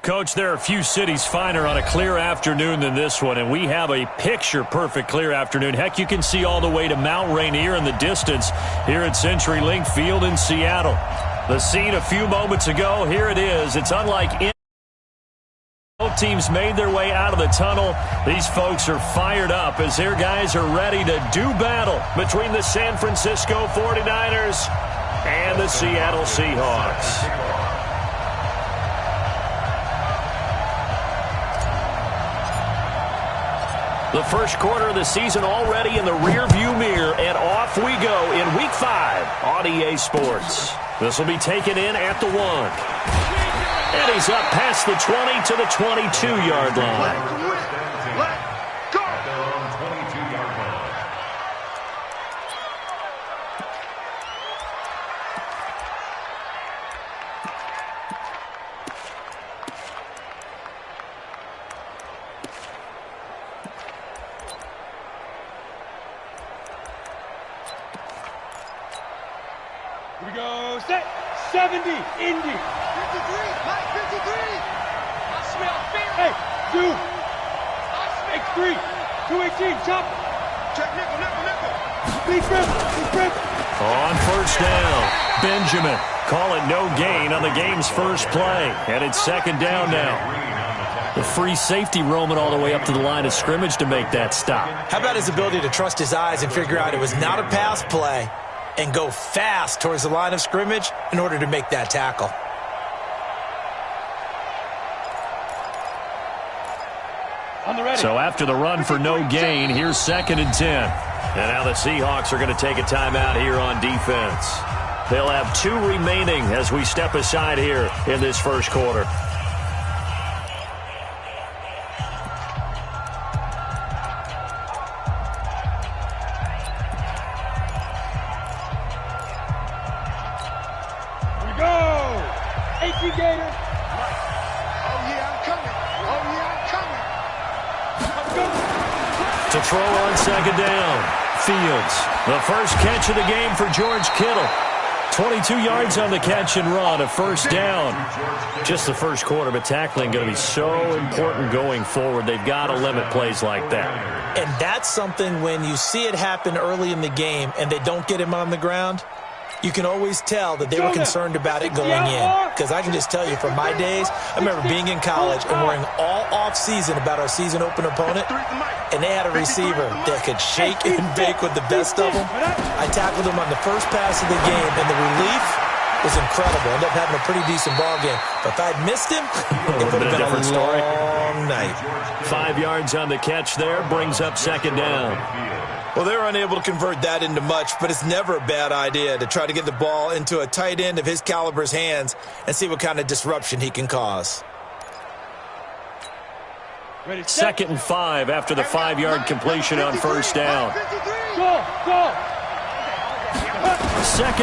Coach, there are a few cities finer on a clear afternoon than this one, and we have a picture-perfect clear afternoon. Heck, you can see all the way to Mount Rainier in the distance here at CenturyLink Field in Seattle. The scene a few moments ago, here it is. It's unlike both teams made their way out of the tunnel. These folks are fired up as their guys are ready to do battle between the San Francisco 49ers and the Seattle Seahawks. The first quarter of the season already in the rearview mirror, and off we go in Week 5 on EA Sports. This will be taken in at the 1. And he's up past the 20 to the 22-yard line. Here we go, set, 70, Indy. 53, Mike, 53. I smell fear. Hey, 2. X3, 218, chop. Check, nickel. Speed grip. On first down, Benjamin. Call it no gain on the game's first play. And it's second down now. The free safety roaming all the way up to the line of scrimmage to make that stop. How about his ability to trust his eyes and figure out it was not a pass play and go fast towards the line of scrimmage in order to make that tackle. So after the run for no gain, here's 2nd and 10. And now the Seahawks are going to take a timeout here on defense. They'll have 2 remaining as we step aside here in this first quarter. To throw on second down, Fields. The first catch of the game for George Kittle. 22 yards on the catch and run, a first down. Just the first quarter, but tackling going to be so important going forward. They've got to limit plays like that. And that's something when you see it happen early in the game and they don't get him on the ground, you can always tell that they were concerned about it going in. Because I can just tell you from my days, I remember being in college and worrying all off-season about our season open opponent, and they had a receiver that could shake and bake with the best of them. I tackled him on the first pass of the game, and the relief was incredible. Ended up having a pretty decent ball game. But if I'd missed him, it would have been a long night. 5 yards on the catch there, brings up second down. Well, they were unable to convert that into much, but it's never a bad idea to try to get the ball into a tight end of his caliber's hands and see what kind of disruption he can cause. 2nd and 5 after the 5-yard completion on first down. 2nd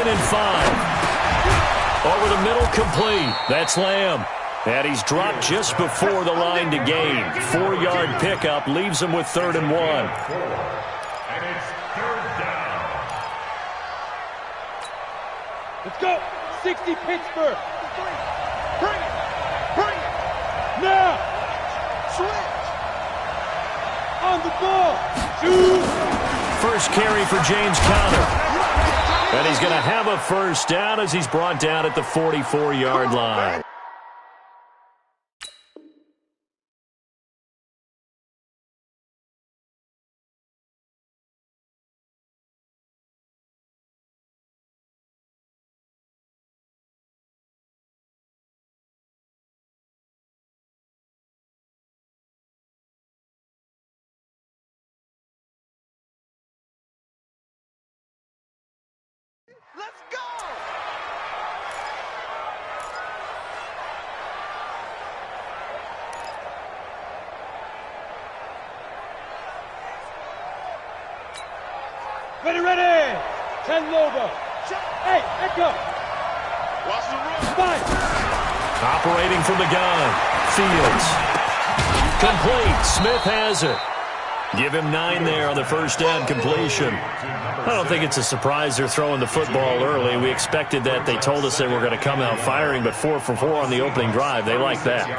and 5. Over the middle, complete. That's Lamb. And he's dropped just before the line to gain. 4-yard pickup leaves him with 3rd and 1. Let's go. 60 Pittsburgh. Bring it. Now. Switch. On the ball. Shoot. First carry for James Conner. And he's going to have a first down as he's brought down at the 44-yard line. Let's go! Ready! 10 Lobo. Hey, Echo. Watch the run. 5. Operating from the gun. Fields. Complete. Smith has it. Give him 9 there on the first down completion. I don't think it's a surprise they're throwing the football early. We expected that. They told us they were going to come out firing, but 4 for 4 on the opening drive. They like that.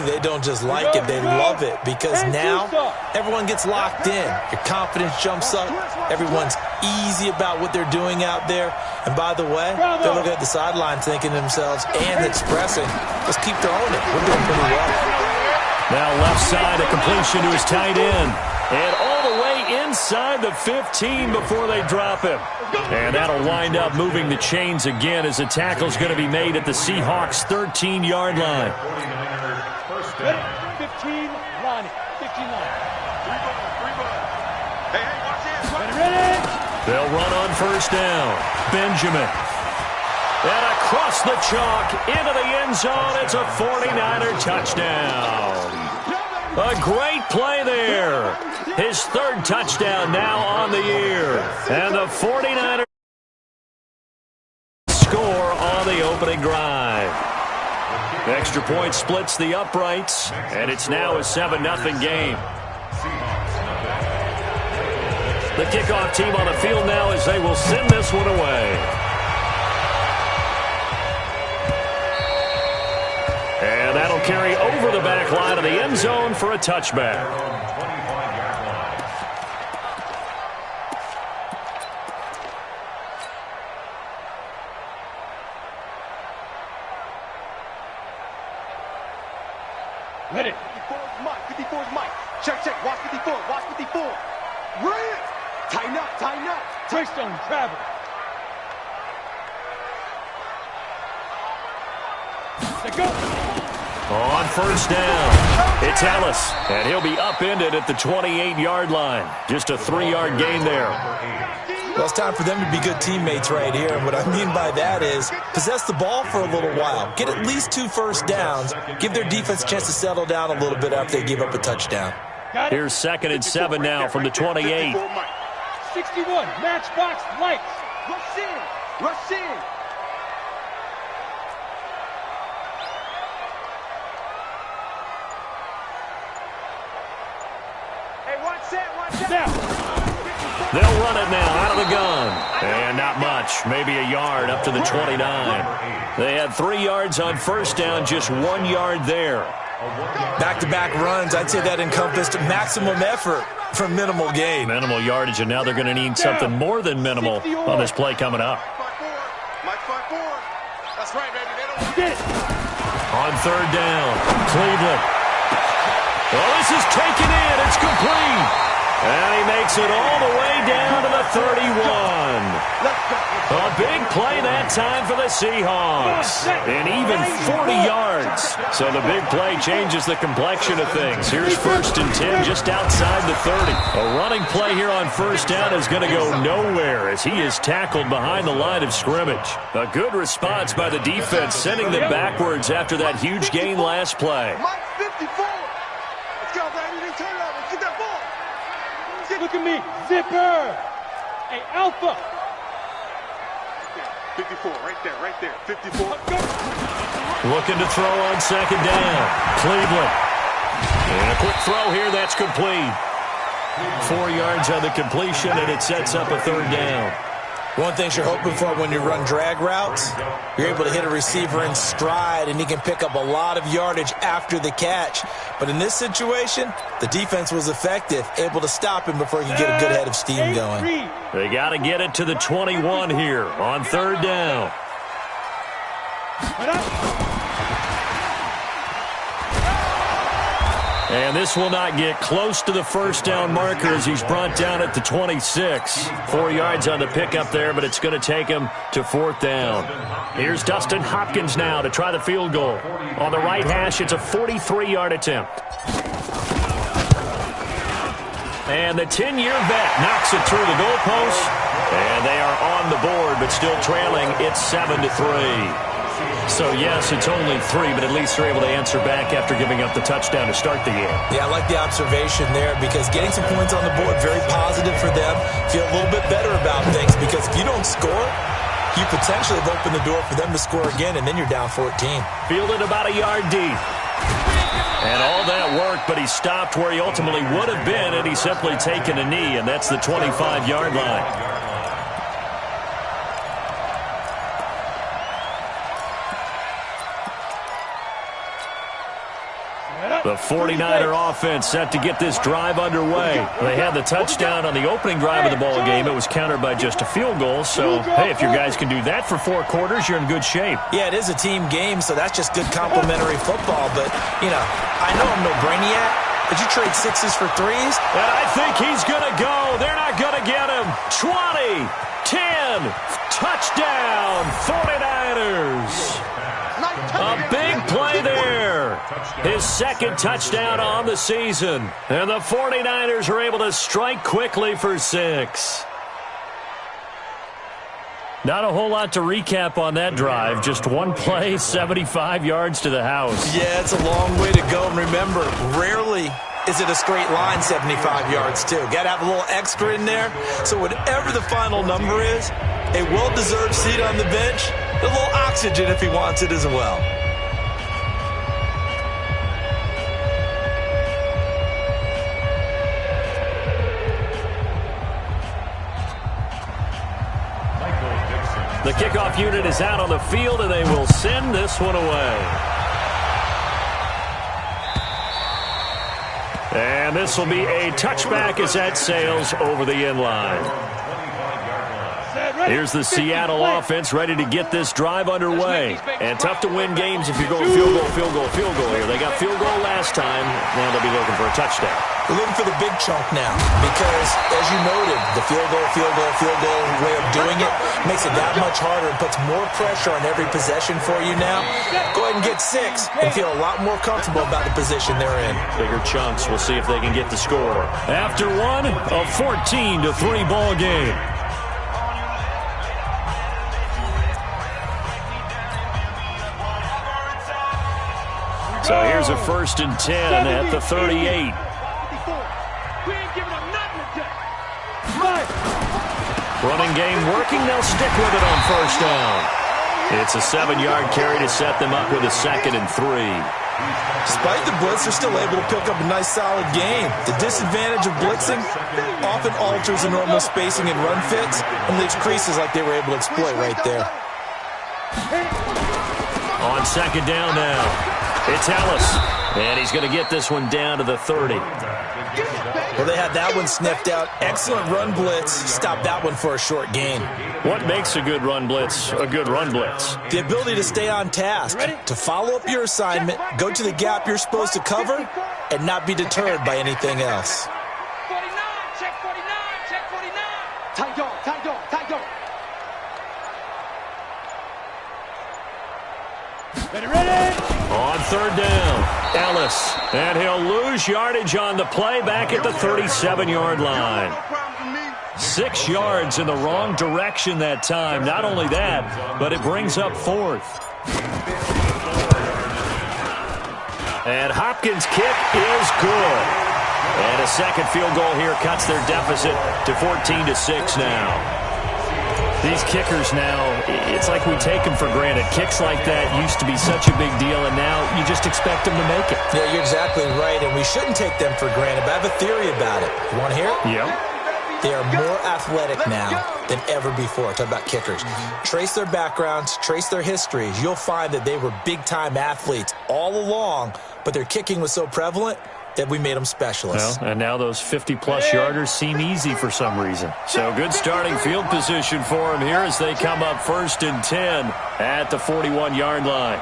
They don't just like it. They love it because now everyone gets locked in. Your confidence jumps up. Everyone's easy about what they're doing out there. And by the way, they're looking at the sideline thinking to themselves and expressing, let's keep throwing it. We're doing pretty well. Now left side, a completion to his tight end. And all the way inside the 15 before they drop him. And that'll wind up moving the chains again as the tackle's going to be made at the Seahawks' 13-yard line. 15 line. 15 line. Hey, watch this. Ready? They'll run on first down. Benjamin. And across the chalk into the end zone. It's a 49er touchdown. A great play there. His 3rd touchdown now on the year. And the 49ers score on the opening drive. The extra point splits the uprights, and it's now a 7-0 game. The kickoff team on the field now as they will send this one away. And that'll carry over the back line of the end zone for a touchback. Ready. 54 is Mike. 54 is Mike. Check, check. Watch 54. Watch 54. Run it. Tighten up. Tighten up. Touchdown, Travis. Let's go. On first down, it's Ellis, and he'll be upended at the 28-yard line. Just a 3-yard gain there. Well, it's time for them to be good teammates right here. And what I mean by that is possess the ball for a little while. Get at least 2 first downs. Give their defense a chance to settle down a little bit after they give up a touchdown. Here's 2nd and 7 now from the 28. 61, matchbox lights. Rush in. Rush in. They'll run it now out of the gun. And not much. Maybe a yard up to the 29. They had 3 yards on first down, just 1 yard there. Back-to-back runs, I'd say that encompassed maximum effort for minimal gain. Minimal yardage, and now they're going to need something more than minimal on this play coming up. That's right, baby. They don't get it. On 3rd down, Cleveland. Well, this is taken in. It's complete. And he makes it all the way down to the 31. A big play that time for the Seahawks. And even 40 yards. So the big play changes the complexion of things. Here's 1st and 10 just outside the 30. A running play here on first down is going to go nowhere as he is tackled behind the line of scrimmage. A good response by the defense, sending them backwards after that huge gain last play. Mike 54. Let's go, baby. They turn it up. Let's get that ball. Look at me. Zipper. Hey, Alpha. 54, right there, 54. Looking to throw on 2nd down. Cleveland. And a quick throw here, that's complete. 4 yards on the completion, and it sets up a 3rd down. One thing you're hoping for when you run drag routes, you're able to hit a receiver in stride, and he can pick up a lot of yardage after the catch. But in this situation, the defense was effective, able to stop him before he could get a good head of steam going. They got to get it to the 21 here on 3rd down. And this will not get close to the first down marker as he's brought down at the 26. 4 yards on the pickup there, but it's going to take him to 4th down. Here's Dustin Hopkins now to try the field goal. On the right hash, it's a 43-yard attempt. And the 10-year vet knocks it through the goalpost. And they are on the board, but still trailing. It's 7-3. So, yes, it's only 3, but at least they're able to answer back after giving up the touchdown to start the game. Yeah, I like the observation there because getting some points on the board, very positive for them. Feel a little bit better about things because if you don't score, you potentially have opened the door for them to score again, and then you're down 14. Fielded about a yard deep. And all that worked, but he stopped where he ultimately would have been, and he's simply taken a knee, and that's the 25-yard line. The 49er offense set to get this drive underway. They had the touchdown on the opening drive of the ball game. It was countered by just a field goal. So, hey, if your guys can do that for 4 quarters, you're in good shape. Yeah, it is a team game, so that's just good complimentary football. But, you know, I know I'm no brainiac, but you trade 6s for 3s? And I think he's going to go. They're not going to get him. 20, 10, touchdown, 49ers. A big play there. His second touchdown on the season. And the 49ers are able to strike quickly for 6. Not a whole lot to recap on that drive. Just one play, 75 yards to the house. Yeah, it's a long way to go. And remember, rarely is it a straight line 75 yards, too. Got to have a little extra in there. So whatever the final number is, a well-deserved seat on the bench, a little oxygen if he wants it as well. The kickoff unit is out on the field, and they will send this one away. And this will be a touchback as that sails over the end line. Here's the Seattle offense ready to get this drive underway. And tough to win games if you're going field goal here. They got field goal last time. Now they'll be looking for a touchdown. We're looking for the big chunk now because, as you noted, the field goal way of doing it makes it that much harder and puts more pressure on every possession for you now. Go ahead and get 6 and feel a lot more comfortable about the position they're in. Bigger chunks. We'll see if they can get the score. After one, a 14-3 ball game. So here's a 1st and 10 at the 38. Running game working. They'll stick with it on 1st down. It's a 7-yard carry to set them up with a 2nd and 3. Despite the blitz, they're still able to pick up a nice, solid game. The disadvantage of blitzing often alters the normal spacing and run fits and leaves creases like they were able to exploit right there. On 2nd down now. It's Ellis, and he's going to get this one down to the 30. Well, they had that one sniffed out. Excellent run blitz. Stopped that one for a short gain. What makes a good run blitz a good run blitz? The ability to stay on task, to follow up your assignment, go to the gap you're supposed to cover, and not be deterred by anything else. 49, check 49, check 49. Tight dog, tight dog, tight dog. Ready? On 3rd down, Ellis. And he'll lose yardage on the play back at the 37-yard line. 6 yards in the wrong direction that time. Not only that, but it brings up 4th. And Hopkins' kick is good. And a second field goal here cuts their deficit to 14-6 now. These kickers now, it's like we take them for granted. Kicks like that used to be such a big deal, and now you just expect them to make it. Yeah, you're exactly right, and we shouldn't take them for granted, but I have a theory about it. You want to hear it? Yeah. They are more athletic now than ever before. Talk about kickers. Trace their backgrounds, trace their histories. You'll find that they were big-time athletes all along, but their kicking was so prevalent that we made them specialists. Well, and now those 50-plus yarders seem easy for some reason. So good starting field position for them here as they come up 1st and 10 at the 41-yard line.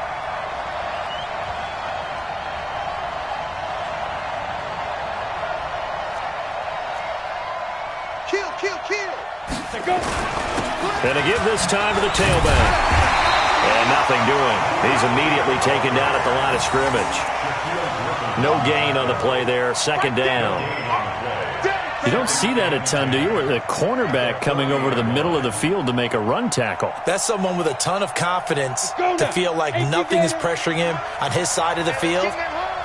And to give this time to the tailback. And nothing doing. He's immediately taken down at the line of scrimmage. No gain on the play there. 2nd down. You don't see that a ton, do you? Where the cornerback coming over to the middle of the field to make a run tackle. That's someone with a ton of confidence to feel like nothing is pressuring him on his side of the field.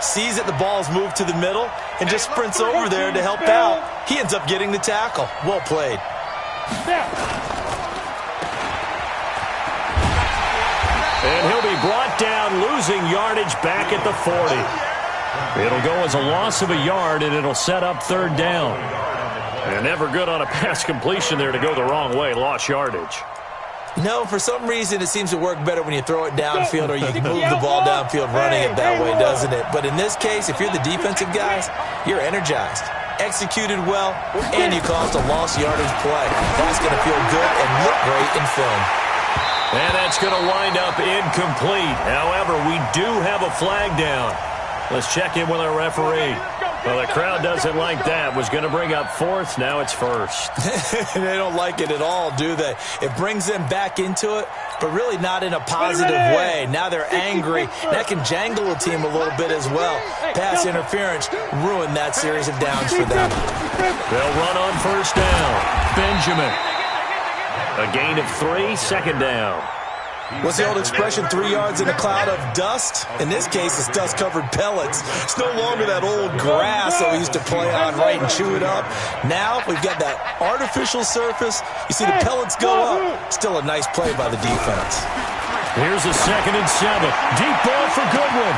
Sees that the ball's moved to the middle and just sprints over there to help out. He ends up getting the tackle. Well played. And he'll be brought down, losing yardage back at the 40. It'll go as a loss of a yard, and it'll set up third down. And never good on a pass completion there to go the wrong way. Lost yardage. No, for some reason it seems to work better when you throw it downfield or you can move the ball downfield running it that way, doesn't it? But in this case, if you're the defensive guys, you're energized, executed well, and you caused a lost yardage play. That's going to feel good and look great in film. And that's going to wind up incomplete. However, we do have a flag down. Let's check in with our referee. Well, the crowd doesn't like that. Was going to bring up fourth. Now it's first. They don't like it at all, do they? It brings them back into it, but really not in a positive way. Now they're angry. That can jangle a team a little bit as well. Pass interference ruined that series of downs for them. They'll run on first down. Benjamin. A gain of 3, second down. What's the old expression, 3 yards in a cloud of dust? In this case, it's dust-covered pellets. It's no longer that old grass that we used to play on, right, and chew it up. Now we've got that artificial surface. You see the pellets go up. Still a nice play by the defense. Here's a 2nd and 7. Deep ball for Goodwin.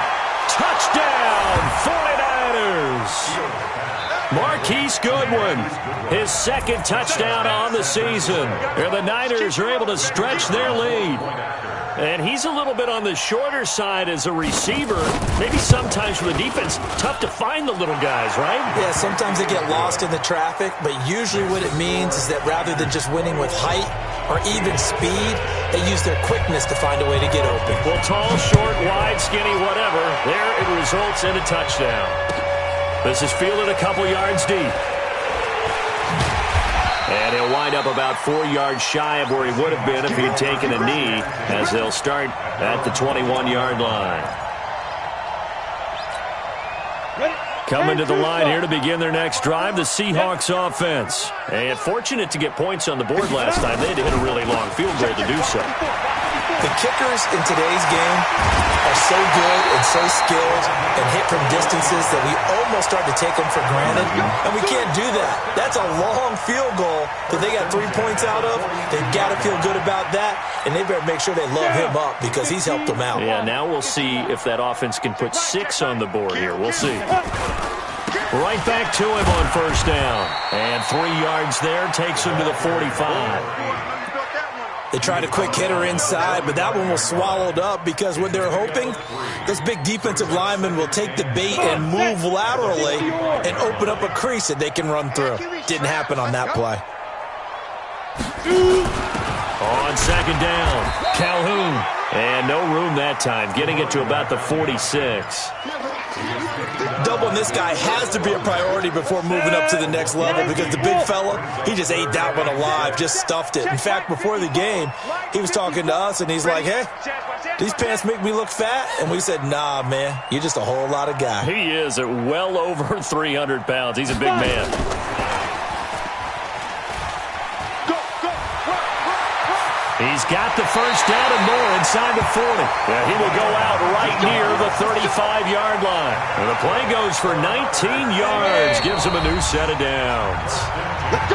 Touchdown, 49ers. Marquise Goodwin, his 2nd touchdown on the season. And the Niners are able to stretch their lead. And he's a little bit on the shorter side as a receiver. Maybe sometimes for the defense, tough to find the little guys, right? Yeah, sometimes they get lost in the traffic, but usually what it means is that rather than just winning with height or even speed, they use their quickness to find a way to get open. Well, tall, short, wide, skinny, whatever, there it results in a touchdown. This is fielded a couple yards deep. And he'll wind up about 4 yards shy of where he would have been if he had taken a knee, as they'll start at the 21-yard line. Coming to the line here to begin their next drive, the Seahawks offense. And fortunate to get points on the board last time. They had to hit a really long field goal to do so. The kickers in today's game are so good and so skilled and hit from distances that we almost start to take them for granted, and we can't do that. That's a long field goal that they got 3 points out of. They've got to feel good about that, and they better make sure they love him up because he's helped them out. Yeah, now we'll see if that offense can put 6 on the board here. We'll see. Right back to him on first down. And 3 yards there takes him to the 45. They tried a quick hitter inside, but that one was swallowed up because what they're hoping, this big defensive lineman will take the bait and move laterally and open up a crease that they can run through. Didn't happen on that play. On second down, Calhoun. And no room that time, getting it to about the 46. Doubling this guy has to be a priority before moving up to the next level because the big fella, he just ate that one alive, just stuffed it. In fact, before the game, he was talking to us, and he's like, hey, these pants make me look fat? And we said, nah, man, you're just a whole lot of guy. He is at well over 300 pounds. He's a big man. He's got the first down and more inside the 40. Yeah, he will go out right near the 35-yard line. And the play goes for 19 yards, gives him a new set of downs.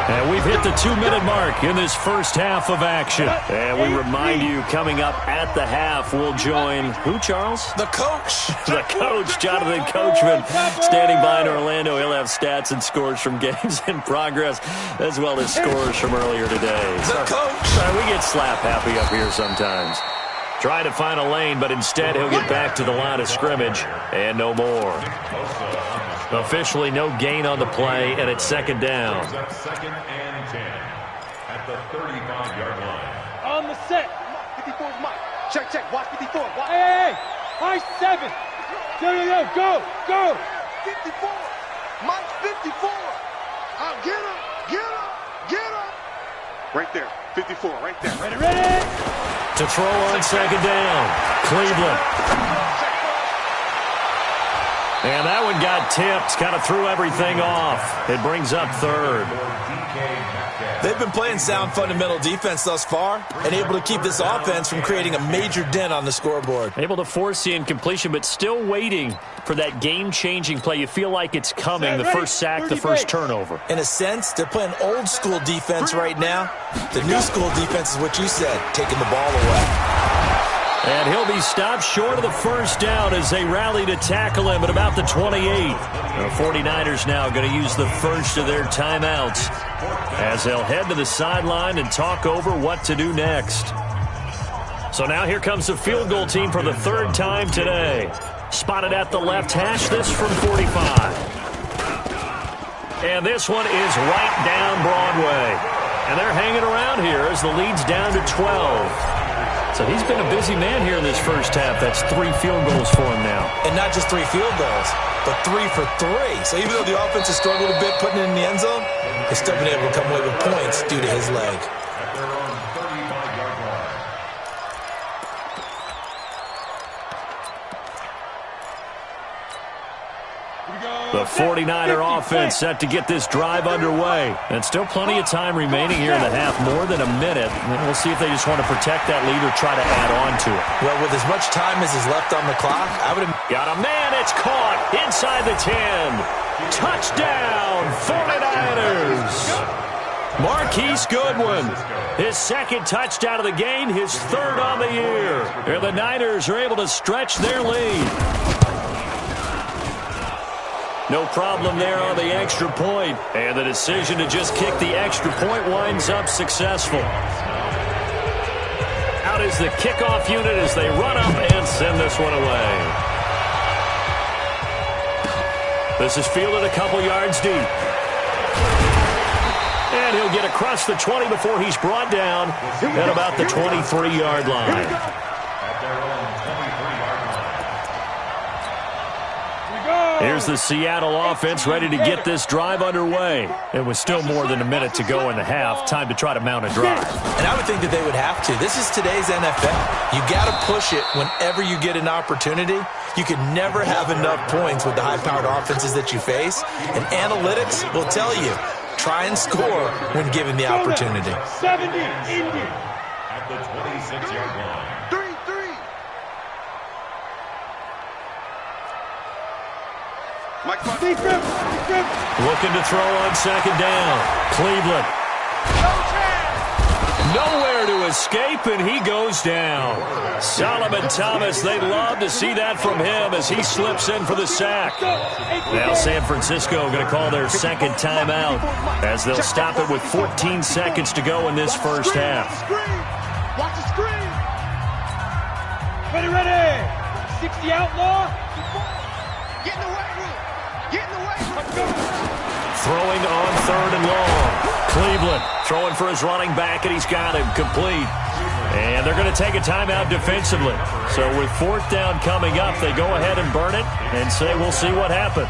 And we've hit the 2-minute mark in this first half of action. And we remind you, coming up at the half, we'll join who, Charles? The coach. The coach, Jonathan Coachman, standing by in Orlando. He'll have stats and scores from games in progress, as well as scores from earlier today. The coach. We get slap happy up here sometimes. Try to find a lane, but instead he'll get back to the line of scrimmage and no more. Officially no gain on the play, and it's second down. Second and 10 at the 35-yard line. On the set. 54 is Mike. Check, check. Watch 54. Watch. Hey, high 7. Yo, go. 54. Mike 54. I'll get him. Right there. 54, right there. Ready. To throw on second down, Cleveland. And that one got tipped, kind of threw everything off. It brings up third. They've been playing sound fundamental defense thus far and able to keep this offense from creating a major dent on the scoreboard. Able to force the incompletion, but still waiting for that game-changing play. You feel like it's coming, the first sack, the first turnover. In a sense, they're playing old-school defense right now. The new school defense is what you said, taking the ball away. And he'll be stopped short of the first down as they rally to tackle him at about the 28. The 49ers now going to use the first of their timeouts as they'll head to the sideline and talk over what to do next. So now here comes the field goal team for the third time today. Spotted at the left hash, this from 45. And this one is right down Broadway. And they're hanging around here as the lead's down to 12. So he's been a busy man here in this first half. That's 3 field goals for him now. And not just 3 field goals, but 3 for 3. So even though the offense has struggled a bit putting it in the end zone, they've still been able to come away with points due to his leg. The 49er offense set to get this drive underway. And still plenty of time remaining here in the half, more than a minute. And we'll see if they just want to protect that lead or try to add on to it. Well, with as much time as is left on the clock, I would have... Got a man, it's caught inside the 10. Touchdown, 49ers. Marquise Goodwin, his second touchdown of the game, his third on the year. And the Niners are able to stretch their lead. No problem there on the extra point. And the decision to just kick the extra point winds up successful. Out is the kickoff unit as they run up and send this one away. This is fielded a couple yards deep. And he'll get across the 20 before he's brought down at about the 23-yard line. Here's the Seattle offense ready to get this drive underway. It was still more than a minute to go in the half. Time to try to mount a drive. And I would think that they would have to. This is today's NFL. You got to push it whenever you get an opportunity. You can never have enough points with the high-powered offenses that you face. And analytics will tell you, try and score when given the opportunity. 70, Indy. At the 26-yard line. 3-3. Mike, looking to throw on second down. Cleveland. Nowhere to escape, and he goes down. Solomon Thomas, they'd love to see that from him as he slips in for the sack. Now San Francisco going to call their second timeout as they'll stop it with 14 seconds to go in this first half. Watch the screen. Ready. 60 outlaw. Get in the way room. Get in the way room. Throwing on third and long. Cleveland throwing for his running back, and he's got him complete. And they're going to take a timeout defensively. So with fourth down coming up, they go ahead and burn it and say we'll see what happens.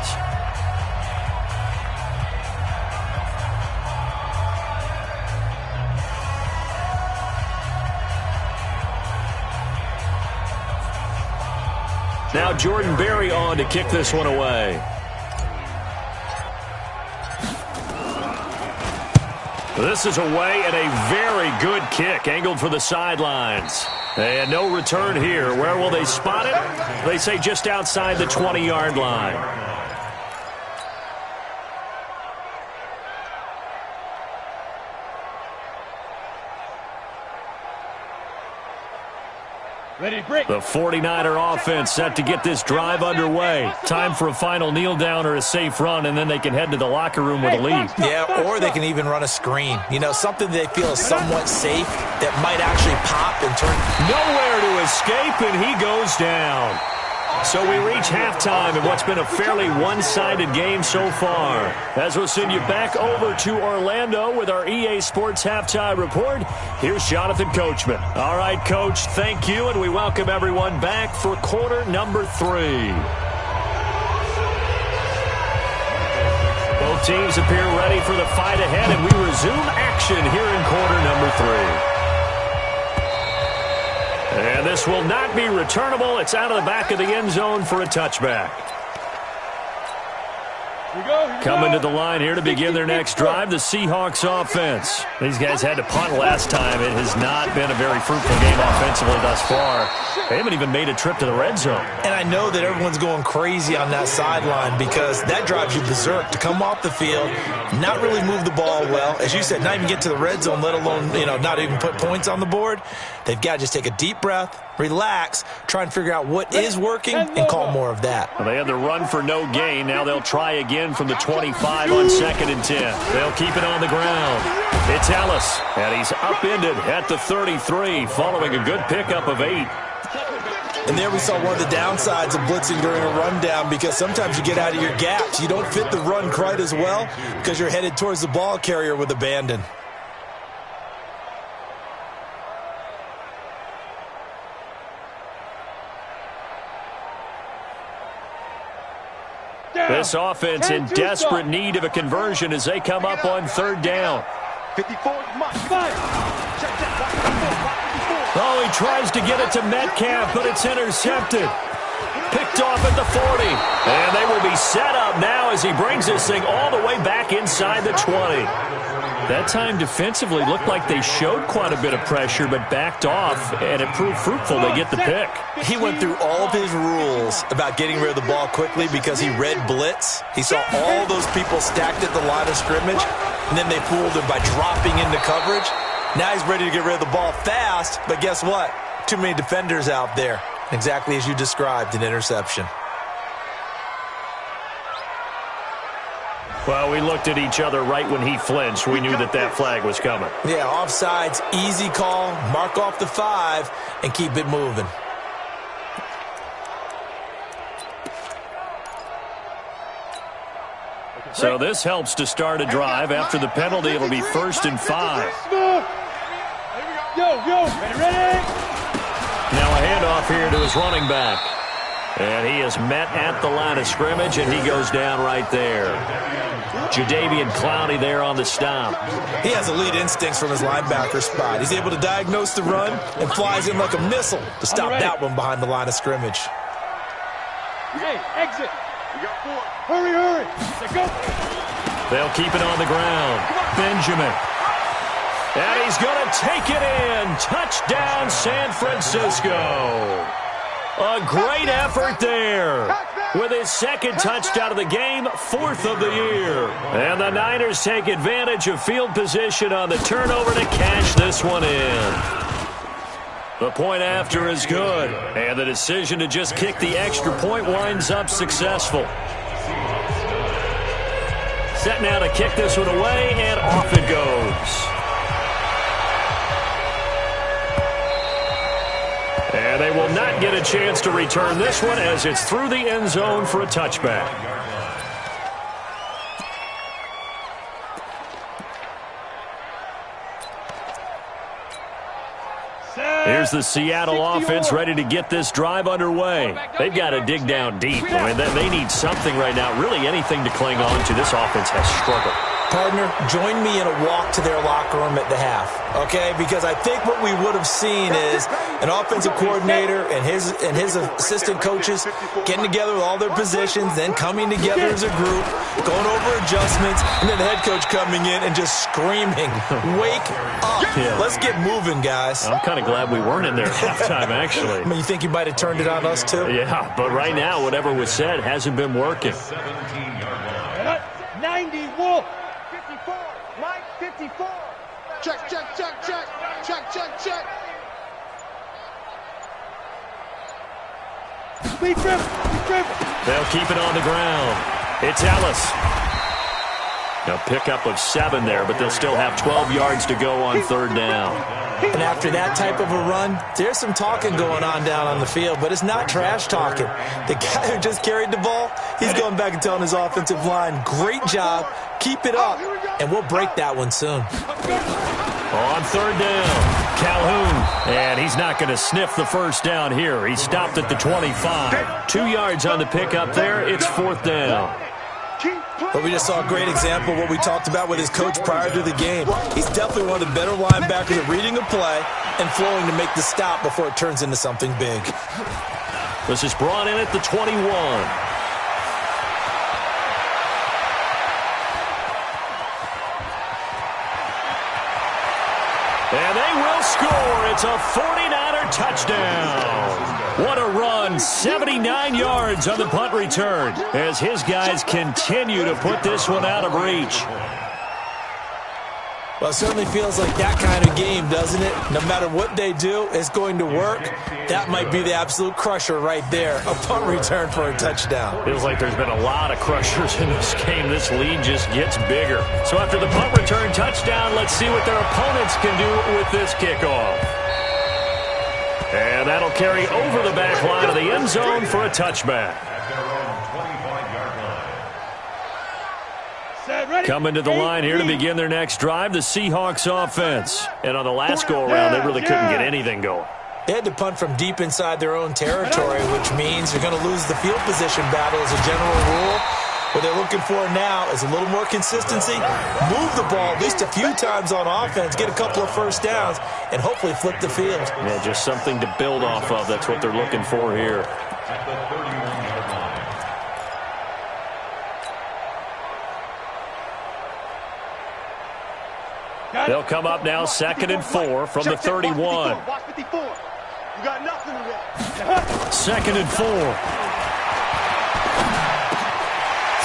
Now Jordan Berry on to kick this one away. This is away and a very good kick, angled for the sidelines. And no return here. Where will they spot it? They say just outside the 20-yard line. Ready, break. The 49er offense set to get this drive underway. Time for a final kneel down or a safe run, and then they can head to the locker room with a lead. Yeah, or they can even run a screen. You know, something they feel is somewhat safe that might actually pop and turn. Nowhere to escape, and he goes down. So we reach halftime in what's been a fairly one-sided game so far. As we'll send you back over to Orlando with our EA Sports Halftime Report, here's Jonathan Coachman. All right, Coach, thank you, and we welcome everyone back for quarter number 3. Both teams appear ready for the fight ahead, and we resume action here in quarter number 3. And this will not be returnable. It's out of the back of the end zone for a touchback. Coming to the line here to begin their next drive, the Seahawks offense. These guys had to punt last time. It has not been a very fruitful game offensively thus far. They haven't even made a trip to the red zone. And I know that everyone's going crazy on that sideline because that drives you berserk to come off the field, not really move the ball well. As you said, not even get to the red zone, let alone, not even put points on the board. They've got to just take a deep breath, relax, try and figure out what is working, and call more of that. Well, they had the run for no gain. Now they'll try again from the 25 on 2nd and 10. They'll keep it on the ground. It's Ellis, and he's upended at the 33, following a good pickup of 8. And there we saw one of the downsides of blitzing during a rundown, because sometimes you get out of your gaps. You don't fit the run quite as well because you're headed towards the ball carrier with abandon. This offense in desperate need of a conversion as they come up on 3rd down. 54 must. Oh, he tries to get it to Metcalf, but it's intercepted. Picked off at the 40. And they will be set up now as he brings this thing all the way back inside the 20. That time defensively looked like they showed quite a bit of pressure but backed off, and it proved fruitful. They get the pick. He went through all of his rules about getting rid of the ball quickly because he read blitz. He saw all those people stacked at the line of scrimmage, and then they fooled him by dropping into coverage. Now he's ready to get rid of the ball fast, but guess what? Too many defenders out there. Exactly as you described, an interception. Well, we looked at each other right when he flinched. We knew that that flag was coming. Yeah, offsides, easy call, mark off the 5, and keep it moving. So this helps to start a drive. After the penalty, it'll be 1st and 5. Ready? Now a handoff here to his running back. And he is met at the line of scrimmage, and he goes down right there. Jadeveon Clowney there on the stop. He has elite instincts from his linebacker spot. He's able to diagnose the run and flies in like a missile to stop that one behind the line of scrimmage. Hey, exit. Hurry. Let's go. They'll keep it on the ground. Benjamin. And he's going to take it in. Touchdown, San Francisco. A great effort there. With his 2nd touchdown of the game, 4th of the year. And the Niners take advantage of field position on the turnover to cash this one in. The point after is good. And the decision to just kick the extra point winds up successful. Set now to kick this one away, and off it goes. And they will not get a chance to return this one as it's through the end zone for a touchback. Here's the Seattle offense ready to get this drive underway. They've got to dig down deep. I mean, they need something right now, really anything to cling on to. This offense has struggled. Partner, join me in a walk to their locker room at the half, okay? Because I think what we would have seen is an offensive coordinator and his assistant coaches getting together with all their positions, then coming together as a group, going over adjustments, and then the head coach coming in and just screaming, "Wake up. Yeah. Let's get moving, guys." I'm kind of glad we weren't in there at halftime, actually. I mean, you think he might have turned it on us, too? Yeah, but right now, whatever was said hasn't been working. 90, Wolf. 54, Mike, 54. Check. Speed dribble. They'll keep it on the ground. It's Ellis. A pickup of 7 there, but they'll still have 12 yards to go on 3rd down. And after that type of a run, there's some talking going on down on the field, but it's not trash talking. The guy who just carried the ball, he's going back and telling his offensive line, "Great job, keep it up," and we'll break that one soon. On 3rd down, Calhoun, and he's not going to sniff the first down here. He stopped at the 25. 2 yards on the pickup there. It's 4th down. But we just saw a great example of what we talked about with his coach prior to the game. He's definitely one of the better linebackers at reading a play and flowing to make the stop before it turns into something big. This is brought in at the 21. And they will score. It's a 49er touchdown. What a run. 79 yards on the punt return as his guys continue to put this one out of reach. Well, it certainly feels like that kind of game, doesn't it? No matter what they do, it's going to work. That might be the absolute crusher right there. A punt return for a touchdown. Feels like there's been a lot of crushers in this game. This lead just gets bigger. So after the punt return touchdown, let's see what their opponents can do with this kickoff. And that'll carry over the back line of the end zone for a touchback. Coming to the line here to begin their next drive, the Seahawks offense. And on the last go-around, they really couldn't get anything going. They had to punt from deep inside their own territory, which means they're going to lose the field position battle as a general rule. What they're looking for now is a little more consistency, move the ball at least a few times on offense, get a couple of first downs, and hopefully flip the field. Yeah, just something to build off of. That's what they're looking for here. At the 31-yard line. They'll come up now 2nd and 4 from the 31. Watch 54. You got nothing to that. 2nd and 4.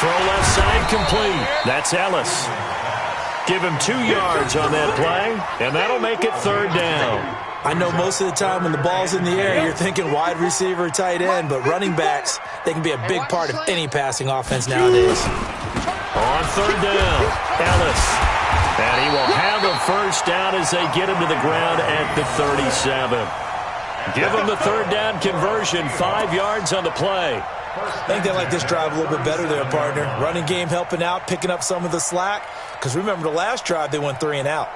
Throw left side complete. That's Ellis. Give him 2 yards on that play, and that'll make it 3rd down. I know most of the time when the ball's in the air, you're thinking wide receiver, tight end, but running backs, they can be a big part of any passing offense nowadays. On 3rd down, Ellis. And he will have a first down as they get him to the ground at the 37. Give him the 3rd down conversion, 5 yards on the play. I think they like this drive a little bit better there, partner. Running game helping out, picking up some of the slack. Because remember the last drive, they went 3 and out.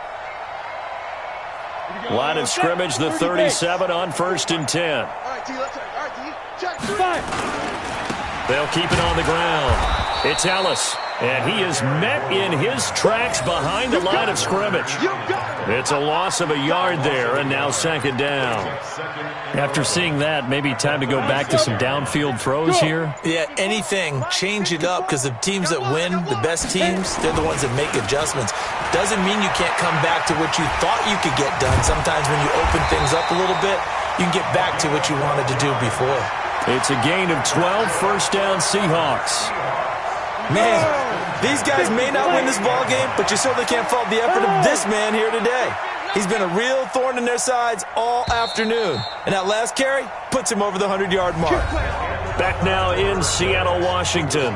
Line of scrimmage, the 37 on 1st and 10. All right, T, let's all right, T. Check. They'll keep it on the ground. It's Ellis. And he is met in his tracks behind the line of scrimmage. It's a loss of a yard there, and now 2nd down. After seeing that, maybe time to go back to some downfield throws here. Yeah, anything. Change it up, because the teams that win, the best teams, they're the ones that make adjustments. Doesn't mean you can't come back to what you thought you could get done. Sometimes when you open things up a little bit, you can get back to what you wanted to do before. It's a gain of 12, first down Seahawks. Man, these guys may not win this ball game, but you certainly can't fault the effort of this man here today. He's been a real thorn in their sides all afternoon. And that last carry puts him over the 100-yard mark. Back now in Seattle, Washington.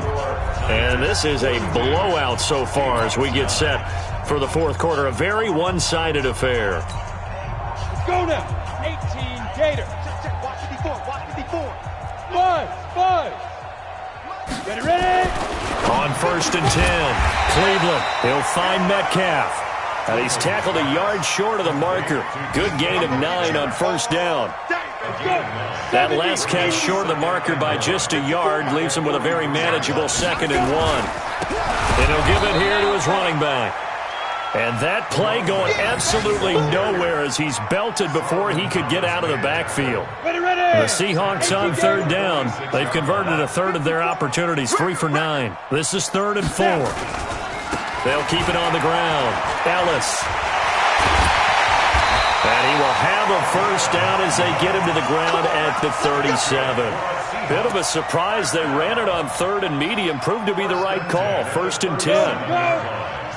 And this is a blowout so far as we get set for the 4th quarter. A very one-sided affair. Let's go now. 18 Gator. Check. Watch 54. Watch 54. 5. Get it ready. On 1st and 10, Cleveland. He'll find Metcalf. And he's tackled a yard short of the marker. Good gain of 9 on 1st down. That last catch short of the marker by just a yard leaves him with a very manageable 2nd and 1. And he'll give it here to his running back. And that play going absolutely nowhere as he's belted before he could get out of the backfield. The Seahawks on 3rd down. They've converted a third of their opportunities, 3 for 9. This is 3rd and 4. They'll keep it on the ground. Ellis. And he will have a first down as they get him to the ground at the 37. Bit of a surprise. They ran it on 3rd and medium. Proved to be the right call. 1st and 10.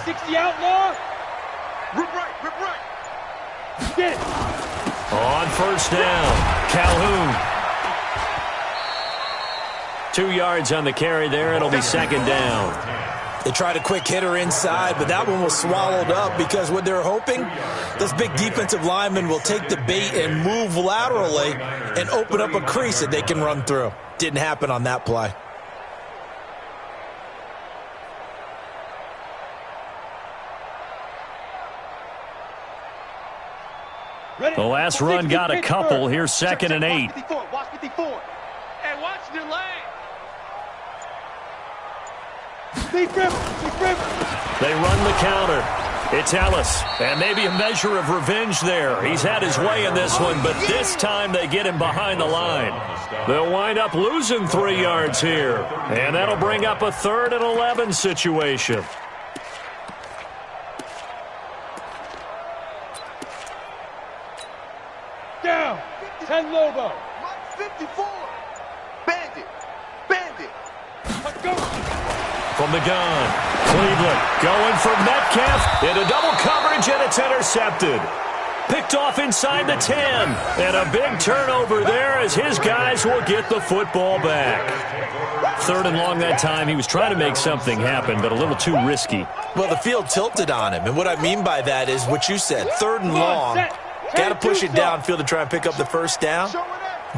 60 outlaw. Rip right. Get it. On 1st down, Calhoun. 2 yards on the carry there. It'll be 2nd down. They tried a quick hitter inside, but that one was swallowed up because what they're hoping, those big defensive linemen will take the bait and move laterally and open up a crease that they can run through. Didn't happen on that play. The last run got a couple. Here's 2nd and 8. Watch 54. Hey, watch the lane. They run the counter. It's Ellis. And maybe a measure of revenge there. He's had his way in this one, but this time they get him behind the line. They'll wind up losing 3 yards here. And that'll bring up a 3rd and 11 situation. Down. 10 Lobo. 54. Bandit. Let's go. From the gun, Cleveland going for Metcalf into double coverage, and it's intercepted. Picked off inside the 10. And a big turnover there as his guys will get the football back. 3rd and long that time. He was trying to make something happen, but a little too risky. Well, the field tilted on him. And what I mean by that is what you said. 3rd and long. Got to push it downfield to try and pick up the first down.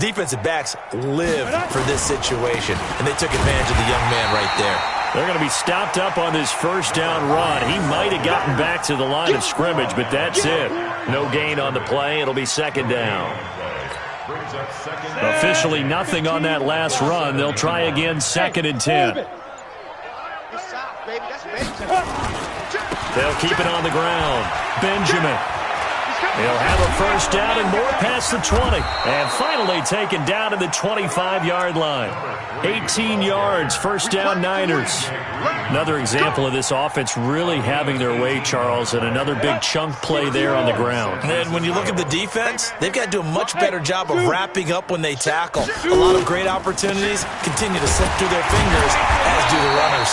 Defensive backs live for this situation, and they took advantage of the young man right there. They're going to be stopped up on this first down run. He might have gotten back to the line of scrimmage, but that's it. No gain on the play. It'll be 2nd down. Officially nothing on that last run. They'll try again 2nd and 10. They'll keep it on the ground. Benjamin. He'll have a first down and more past the 20. And finally taken down to the 25-yard line. 18 yards, first down Niners. Another example of this offense really having their way, Charles, and another big chunk play there on the ground. And when you look at the defense, they've got to do a much better job of wrapping up when they tackle. A lot of great opportunities continue to slip through their fingers, as do the runners.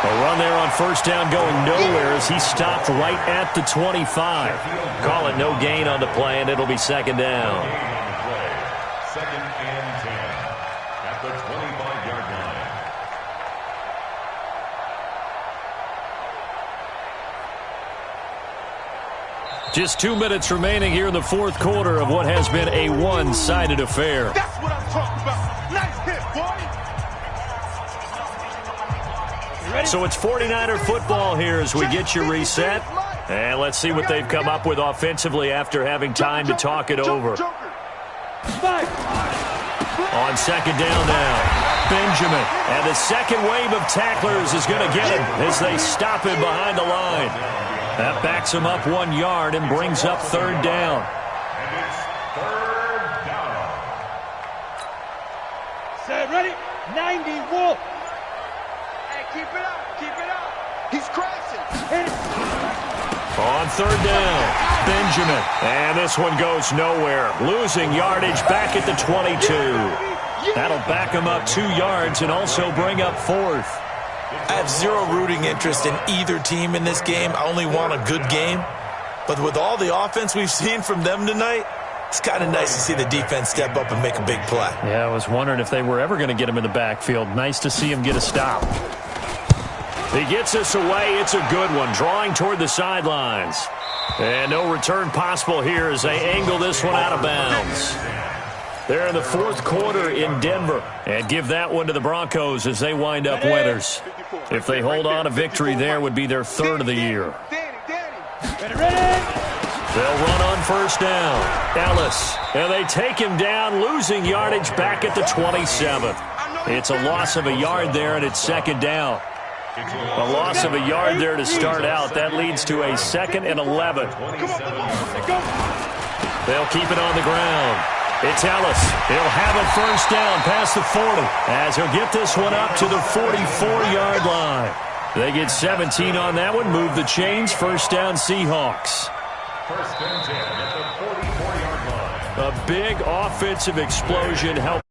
A run there on first down going nowhere as he stopped right at the 25. Call it no gain on the play, and it'll be 2nd down. 2nd and 10 at the 25-yard line. Just 2 minutes remaining here in the 4th quarter of what has been a one-sided affair. That's what I'm talking about. Nice hit, boy. So it's 49er football here as we get you reset. And let's see what they've come up with offensively after having time to talk it over. On 2nd down now, Benjamin. And the second wave of tacklers is going to get him as they stop him behind the line. That backs him up 1 yard and brings up 3rd down. And it's 3rd down. Set, ready? 90, Wolf. Keep it up. Keep it up. He's crashing. On 3rd down, Benjamin. And this one goes nowhere. Losing yardage back at the 22. That'll back him up 2 yards and also bring up 4th. I have zero rooting interest in either team in this game. I only want a good game. But with all the offense we've seen from them tonight, it's kind of nice to see the defense step up and make a big play. Yeah, I was wondering if they were ever going to get him in the backfield. Nice to see him get a stop. He gets us away. It's a good one, drawing toward the sidelines. And no return possible here as they angle this one out of bounds. They're in the 4th quarter in Denver. And give that one to the Broncos as they wind up winners. If they hold on, a victory there would be their 3rd of the year. They'll run on first down. Ellis. And they take him down, losing yardage back at the 27th. It's a loss of a yard there, and it's 2nd down. A loss of a yard there to start out. That leads to a 2nd and 11. They'll keep it on the ground. It's Ellis. He'll have a first down past the 40 as he'll get this one up to the 44-yard line. They get 17 on that one. Move the chains. First down, Seahawks. 1st and 10 at the 44-yard line. A big offensive explosion helped.